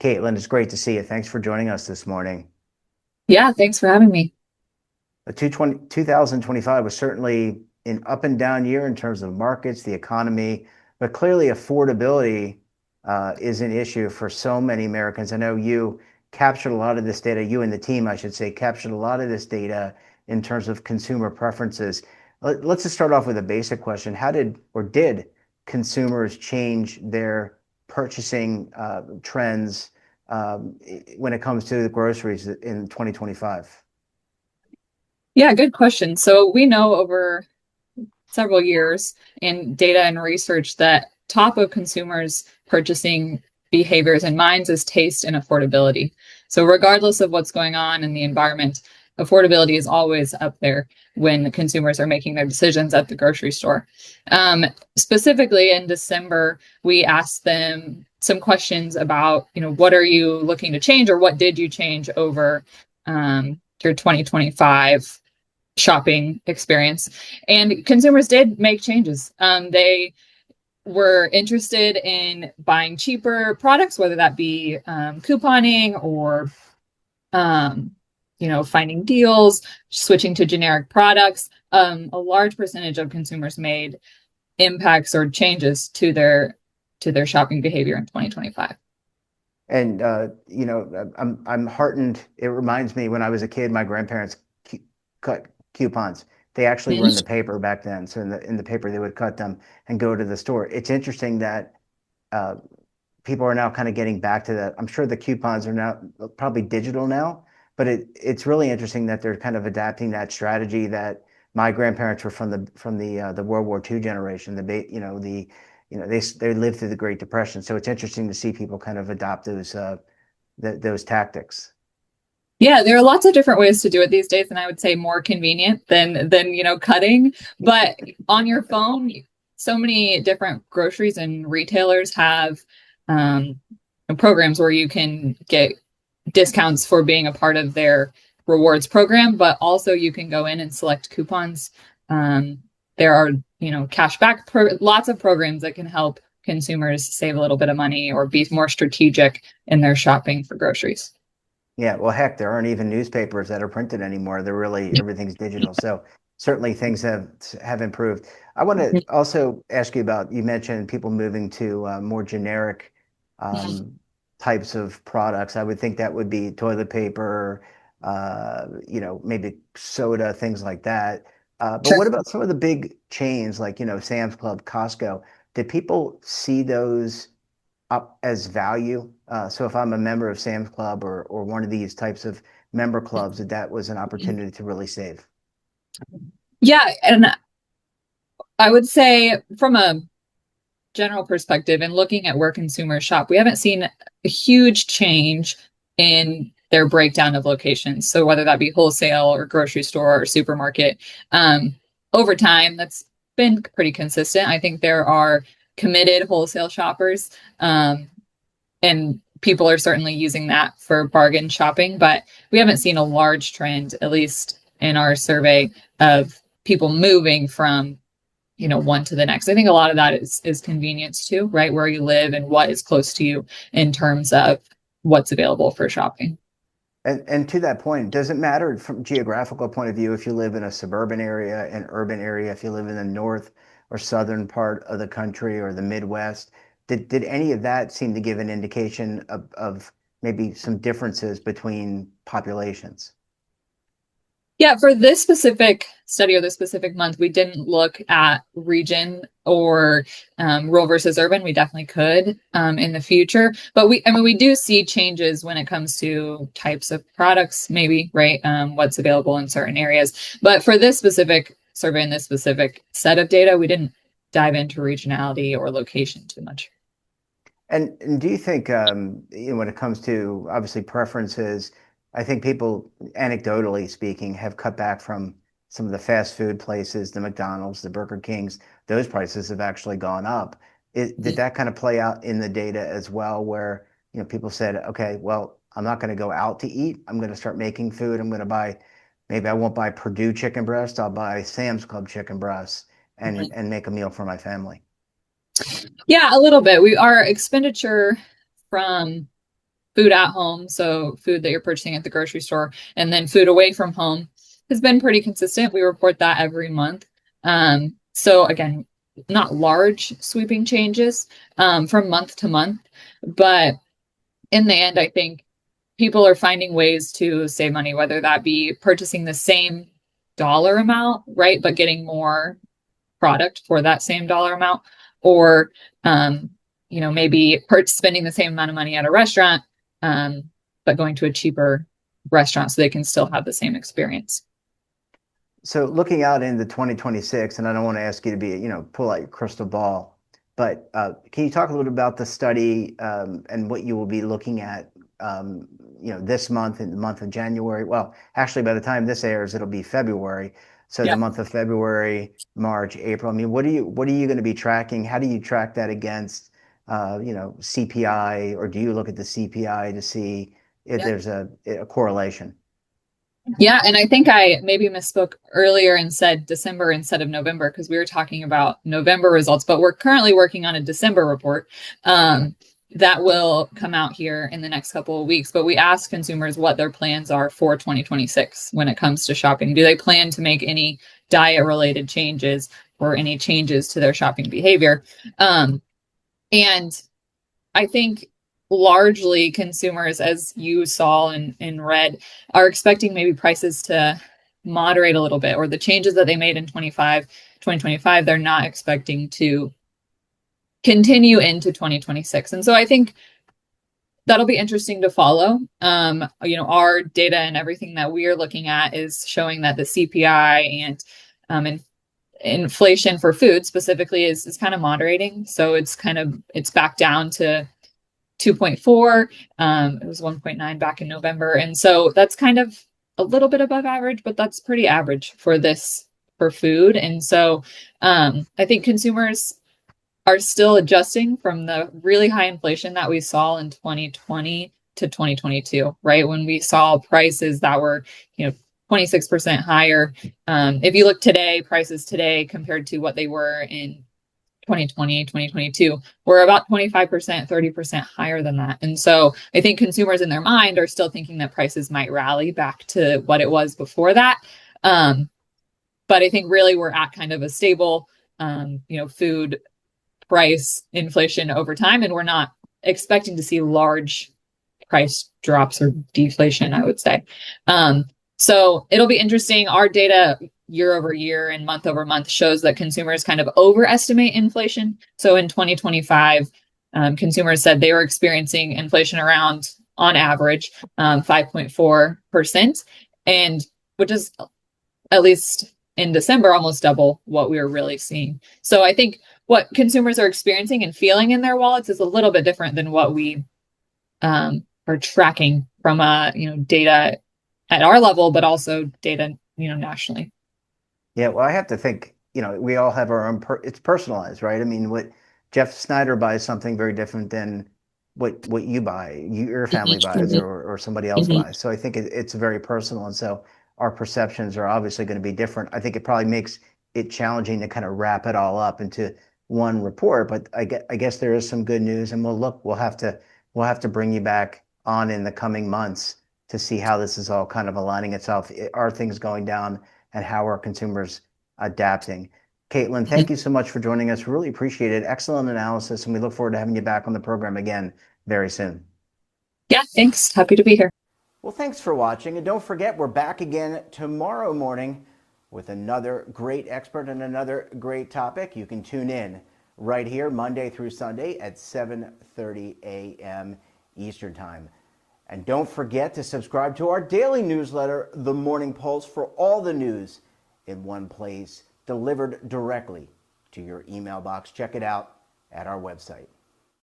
Caitlin, it's great to see you. Thanks for joining us this morning. Yeah, thanks for having me. 2025 was certainly an up and down year in terms of markets, the economy, but clearly affordability is an issue for so many Americans. I know you captured a lot of this data, you and the team, I should say, captured a lot of this data in terms of consumer preferences. Let's just start off with a basic question. How did consumers change their purchasing trends when it comes to the groceries in 2025? Yeah, good question. So we know over several years in data and research that top of consumers' purchasing behaviors and minds is taste and affordability. So regardless of what's going on in the environment, affordability is always up there when the consumers are making their decisions at the grocery store. Specifically in December, we asked them some questions about, what are you looking to change or what did you change over your 2025 shopping experience. And consumers did make changes. They were interested in buying cheaper products, whether that be couponing or finding deals, switching to generic products. A large percentage of consumers made impacts or changes to their shopping behavior in 2025. And I'm heartened. It reminds me when I was a kid, my grandparents cut coupons. They actually were in the paper back then. So in the paper, they would cut them and go to the store. It's interesting that uh, people are now kind of getting back to that. I'm sure the coupons are now probably digital now, but it's really interesting that they're kind of adapting that strategy that my grandparents were from the World War II generation. They lived through the Great Depression. So it's interesting to see people kind of adopt those tactics. Yeah, there are lots of different ways to do it these days, and I would say more convenient than cutting. But on your phone, so many different groceries and retailers have um, programs where you can get discounts for being a part of their rewards program, but also you can go in and select coupons. There are lots of programs that can help consumers save a little bit of money or be more strategic in their shopping for groceries. Yeah, well, heck, there aren't even newspapers that are printed anymore. They're really everything's digital. So certainly things have improved. I want to also ask you about, you mentioned people moving to more generic um, types of products. I would think that would be toilet paper, maybe soda, things like that. But what about some of the big chains like, Sam's Club, Costco? Did people see those up as value? So if I'm a member of Sam's Club or one of these types of member clubs, that was an opportunity to really save. Yeah, and I would say from a general perspective and looking at where consumers shop, we haven't seen a huge change in their breakdown of locations. So whether that be wholesale or grocery store or supermarket, over time, that's been pretty consistent. I think there are committed wholesale shoppers, and people are certainly using that for bargain shopping, but we haven't seen a large trend, at least in our survey, of people moving from one to the next. I think a lot of that is convenience too, right? Where you live and what is close to you in terms of what's available for shopping. And to that point, does it matter from geographical point of view if you live in a suburban area, an urban area, if you live in the north or southern part of the country or the Midwest? Did any of that seem to give an indication of maybe some differences between populations? Yeah, for this specific study or this specific month, we didn't look at region or rural versus urban. We definitely could in the future, but we do see changes when it comes to types of products, maybe, right? What's available in certain areas. But for this specific survey and this specific set of data, we didn't dive into regionality or location too much. And do you think, when it comes to obviously preferences, I think people, anecdotally speaking, have cut back from some of the fast food places, the McDonald's, the Burger Kings. Those prices have actually gone up. Did that kind of play out in the data as well, where people said, okay, well, I'm not going to go out to eat. I'm going to start making food. I'm going to buy, maybe I won't buy Purdue chicken breast. I'll buy Sam's Club chicken breasts and make a meal for my family. Yeah, a little bit. Our expenditure from food at home, so food that you're purchasing at the grocery store, and then food away from home has been pretty consistent. We report that every month. So again, not large sweeping changes from month to month, but in the end, I think people are finding ways to save money, whether that be purchasing the same dollar amount, right, but getting more product for that same dollar amount, or maybe spending the same amount of money at a restaurant, but going to a cheaper restaurant so they can still have the same experience. So looking out into 2026, and I don't want to ask you to be, pull out your crystal ball, but can you talk a little bit about the study and what you will be looking at, this month and the month of January? Well, actually, by the time this airs, it'll be February. So the month of February, March, April. I mean, what are you going to be tracking? How do you track that against, CPI, or do you look at the CPI to see if there's a correlation? Yeah, and I think I maybe misspoke earlier and said December instead of November because we were talking about November results, but we're currently working on a December report that will come out here in the next couple of weeks. But we asked consumers what their plans are for 2026 when it comes to shopping. Do they plan to make any diet-related changes or any changes to their shopping behavior? And I think largely consumers, as you saw and read, are expecting maybe prices to moderate a little bit, or the changes that they made in 2025, they're not expecting to continue into 2026. And so I think that'll be interesting to follow. Our data and everything that we are looking at is showing that the CPI and inflation for food specifically is kind of moderating. So it's back down to 2.4. It was 1.9 back in November. And so that's kind of a little bit above average, but that's pretty average for food. And so I think consumers are still adjusting from the really high inflation that we saw in 2020 to 2022, right? When we saw prices that were, 26% higher. If you look today, prices today compared to what they were in 2020, 2022, we're about 25%, 30% higher than that. And so I think consumers in their mind are still thinking that prices might rally back to what it was before that. But I think really we're at kind of a stable, food price inflation over time, and we're not expecting to see large price drops or deflation, I would say. So it'll be interesting. Our data year over year and month over month shows that consumers kind of overestimate inflation. So in 2025, consumers said they were experiencing inflation around, on average, 5.4%, and which is, at least in December, almost double what we were really seeing. So I think what consumers are experiencing and feeling in their wallets is a little bit different than what we are tracking from data at our level, but also data nationally. Yeah, well, I have to think, we all have our own, it's personalized, right? I mean, what Jeff Snyder buys something very different than what you buy, your family buys, or somebody else buys. So I think it's very personal. And so our perceptions are obviously going to be different. I think it probably makes it challenging to kind of wrap it all up into one report, but I guess there is some good news, and we'll have to bring you back on in the coming months to see how this is all kind of aligning itself. Are things going down, and how are consumers adapting? Caitlinn, thank you so much for joining us. Really appreciate it. Excellent analysis, and we look forward to having you back on the program again very soon. Yeah, thanks. Happy to be here. Well, thanks for watching, and don't forget, we're back again tomorrow morning with another great expert and another great topic. You can tune in right here Monday through Sunday at 7:30 a.m. Eastern Time. And don't forget to subscribe to our daily newsletter, The Morning Pulse, for all the news in one place, delivered directly to your email box. Check it out at our website.